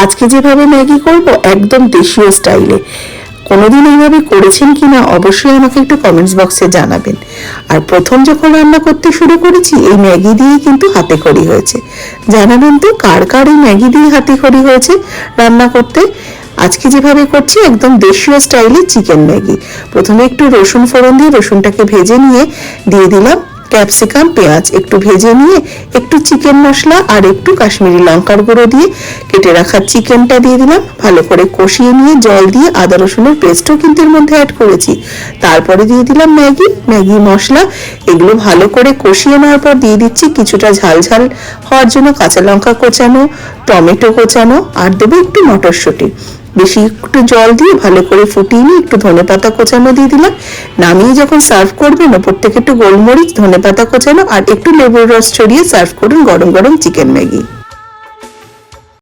আজকে যেভাবে ম্যাগি করব একদম দেশীয় স্টাইলে। কোনোদিন এইভাবে করেছেন কিনা অবশ্যই আমাকে একটু কমেন্টস বক্সে জানাবেন। আর প্রথম যখন রান্না করতে শুরু করেছি এই ম্যাগি দিয়ে কিন্তু হাতে খড়ি হয়েছে। জানাবেন তো কার কার এই ম্যাগি দিয়ে হাতে খড়ি হয়েছে রান্না করতে। আজকে যেভাবে করছি একদম দেশীয় স্টাইলে চিকেন ম্যাগি। প্রথমে একটু রসুন ফোড়ন দিয়ে রসুনটাকে ভেজে নিয়ে দিয়ে দিলাম ক্যাপসিকাম, পেঁয়াজ একটু ভেজে নিয়ে একটু চিকেন মশলা আর একটু কাশ্মীরি লঙ্কার গুঁড়ো দিয়ে কেটে রাখা চিকেনটা দিয়ে দিলাম। ভালো করে কষিয়ে নিয়ে জল দিয়ে আদা রসুনের পেস্টও কিন্তু এর মধ্যে অ্যাড করেছি। তারপরে দিয়ে দিলাম ম্যাগি মশলা। এগুলো ভালো করে কষিয়ে নেওয়ার পর দিয়ে দিচ্ছি কিছুটা ঝাল ঝাল হওয়ার জন্য কাঁচা লঙ্কা কোচানো, টমেটো কোচানো আর দেবো একটু মটরশুঁটি। বেশি একটু জল দিয়ে ভালো করে ফুটিয়ে নিয়ে একটু ধনেপাতা কোচানো দিয়ে দিলাম। নামিয়ে যখন সার্ভ করবেন ওপর থেকে একটু গোলমরিচ, ধনেপাতা কোচানো আর একটু লেবুর রস ছড়িয়ে সার্ভ করুন গরম গরম চিকেন ম্যাগি।